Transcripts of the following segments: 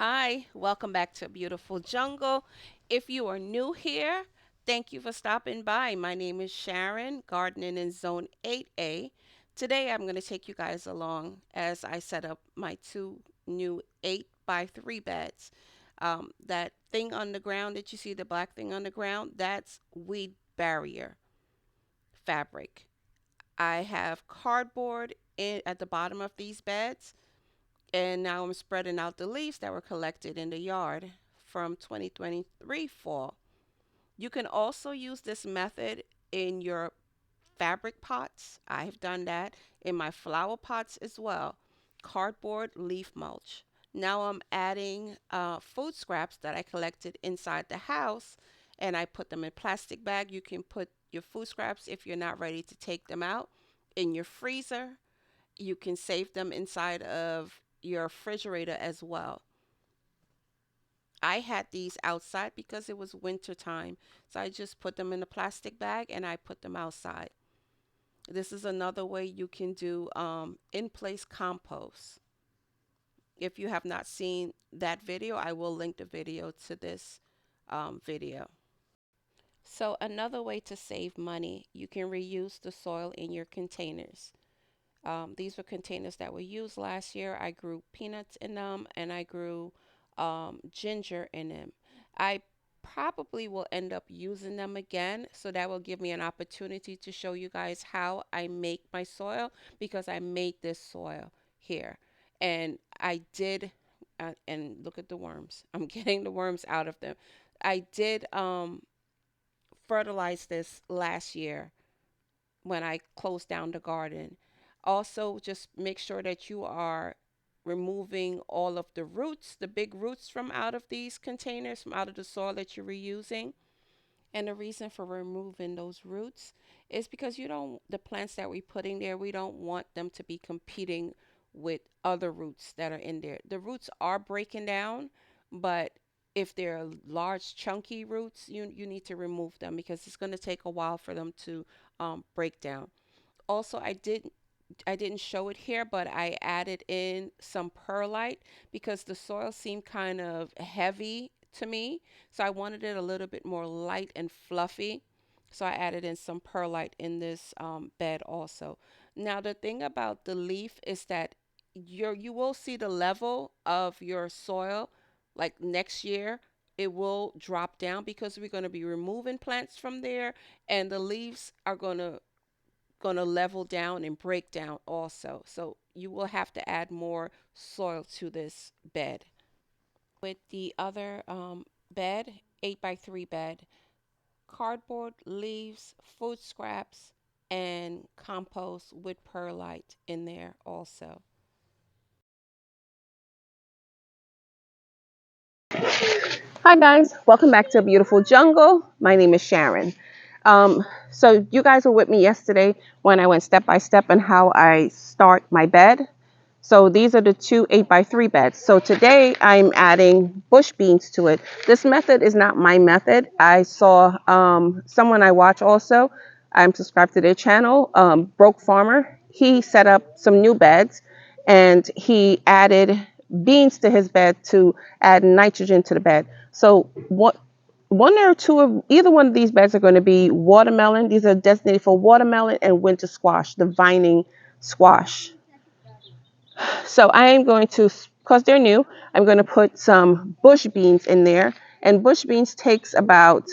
Hi, welcome back to Beautiful Jungle. If you are new here, thank you for stopping by. My name is Sharon, gardening in Zone 8A. Today I'm going to take you guys along as I set up my two new 8 by 3 beds. That thing on the ground that you see, the black thing on the ground, that's weed barrier fabric. I have cardboard at the bottom of these beds, and now I'm spreading out the leaves that were collected in the yard from 2023 fall. You can also use this method in your fabric pots. I've done that in my flower pots as well. Cardboard leaf mulch. Now I'm adding food scraps that I collected inside the house, and I put them in plastic bag. You can put your food scraps, if you're not ready to take them out, in your freezer. You can save them inside of your refrigerator as well. I had these outside because it was winter time. So I just put them in a plastic bag and I put them outside. This is another way you can do in place compost. If you have not seen that video, I will link the video to this video. So, another way to save money, you can reuse the soil in your containers. These were containers that were used last year. I grew peanuts in them and I grew ginger in them. I probably will end up using them again, so that will give me an opportunity to show you guys how I make my soil, because I made this soil here. And I did, and look at the worms. I'm getting the worms out of them. I did fertilize this last year when I close down the garden. Also, just make sure that you are removing all of the roots, the big roots from out of these containers, from out of the soil that you're reusing. And the reason for removing those roots is because the plants that we put in there, we don't want them to be competing with other roots that are in there. The roots are breaking down, but if they're large, chunky roots, you need to remove them because it's going to take a while for them to break down. Also, I didn't show it here, but I added in some perlite because the soil seemed kind of heavy to me. So I wanted it a little bit more light and fluffy. So I added in some perlite in this bed also. Now the thing about the leaf is that you will see the level of your soil like next year. It will drop down because we're going to be removing plants from there, and the leaves are going to level down and break down also. So you will have to add more soil to this bed. With the other bed, 8 by 3 bed, cardboard, leaves, food scraps, and compost with perlite in there also. Hi guys, welcome back to Beautiful Jungle. My name is Sharon. So you guys were with me yesterday when I went step by step on how I start my bed. So these are the two 8 by 3 beds. So today I'm adding bush beans to it. This method is not my method. I saw someone I watch also. I'm subscribed to their channel, Broke Farmer. He set up some new beds and he added beans to his bed to add nitrogen to the bed. So what one or two of either one of these beds are going to be watermelon. These are designated for watermelon and winter squash, the vining squash. So I am going to, because they're new, I'm going to put some bush beans in there. And bush beans takes about,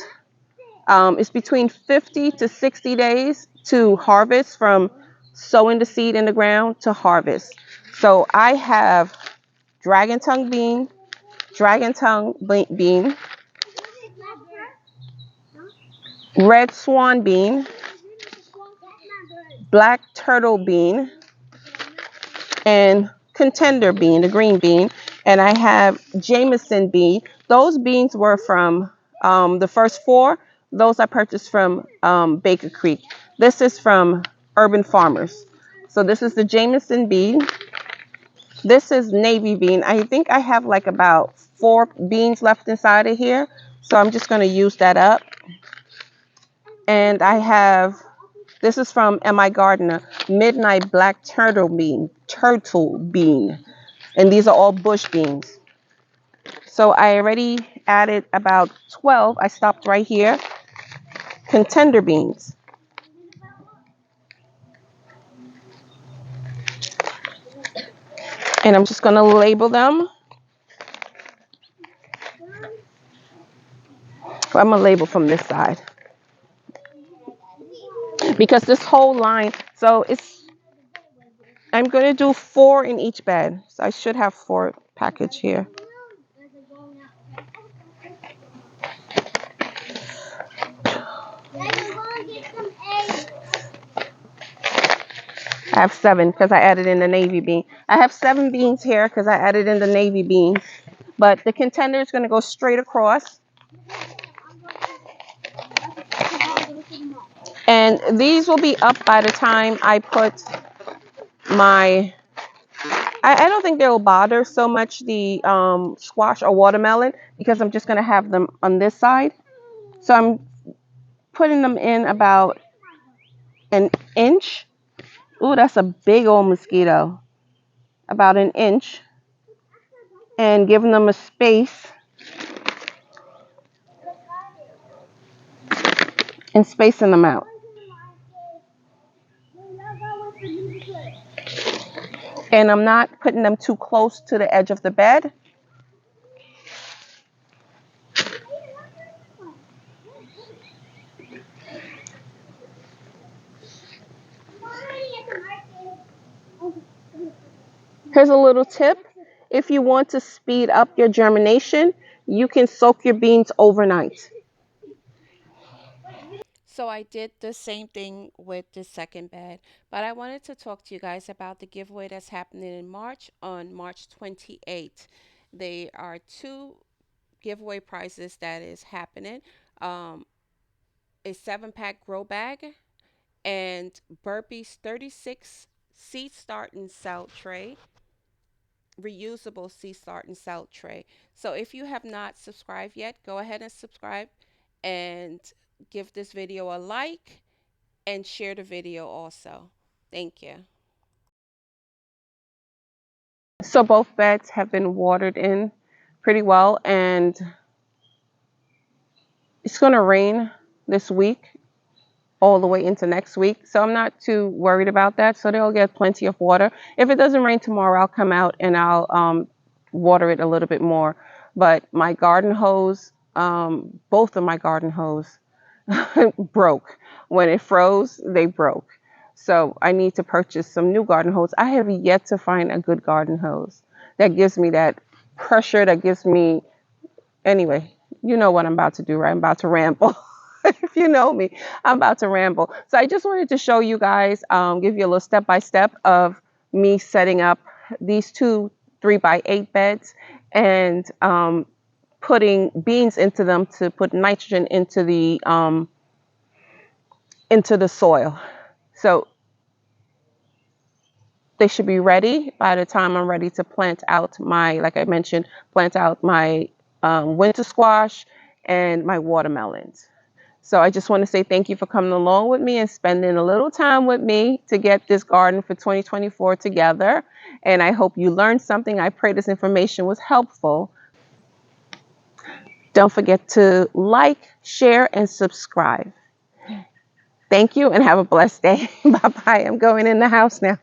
it's between 50 to 60 days to harvest from sowing the seed in the ground to harvest. So I have dragon tongue bean, bean, red swan bean, black turtle bean, and contender bean, the green bean, and I have Jameson bean. Those beans were from the first four. Those I purchased from Baker Creek. This is from Urban Farmers. So this is the Jameson bean. This is navy bean. I think I have like about 4 beans left inside of here. So I'm just going to use that up. And I have, this is from MI Gardener, Midnight Black Turtle Bean. And these are all bush beans. So I already added about 12. I stopped right here. Contender beans. And I'm just going to label them. I'm going to label from this side. Because this whole line, so I'm going to do 4 in each bed. So I should have 4 package here. I have 7 because I added in the navy bean. I have 7 beans here because I added in the navy beans. But the contender is going to go straight across. And these will be up by the time I put my, I don't think they'll bother so much the squash or watermelon because I'm just going to have them on this side. So I'm putting them in about an inch. Ooh, that's a big old mosquito. About an inch. And giving them a space. And spacing them out. And I'm not putting them too close to the edge of the bed. Here's a little tip. If you want to speed up your germination, you can soak your beans overnight. So I did the same thing with the second bed, but I wanted to talk to you guys about the giveaway that's happening in March on March 28th. There are 2 giveaway prizes that is happening. Um, a 7-pack grow bag and Burpee's 36 seed start and sell tray, reusable seed start and sell tray. So if you have not subscribed yet, go ahead and subscribe and give this video a like and share the video also. Thank you. So both beds have been watered in pretty well, and it's going to rain this week all the way into next week. So I'm not too worried about that. So they'll get plenty of water. If it doesn't rain tomorrow, I'll come out and I'll water it a little bit more. But my garden hose, both of my garden hose broke. When it froze, they broke. So I need to purchase some new garden hose. I have yet to find a good garden hose that gives me that pressure, that gives me, anyway, you know what I'm about to do, right? I'm about to ramble. If you know me, I'm about to ramble. So I just wanted to show you guys, give you a little step by step of me setting up these 2 3x8 beds and putting beans into them to put nitrogen into the soil. So they should be ready by the time I'm ready to plant out my, like I mentioned, plant out my winter squash and my watermelons. So I just want to say thank you for coming along with me and spending a little time with me to get this garden for 2024 together. And I hope you learned something. I pray this information was helpful. Don't forget to like, share, and subscribe. Thank you and have a blessed day. Bye-bye. I'm going in the house now.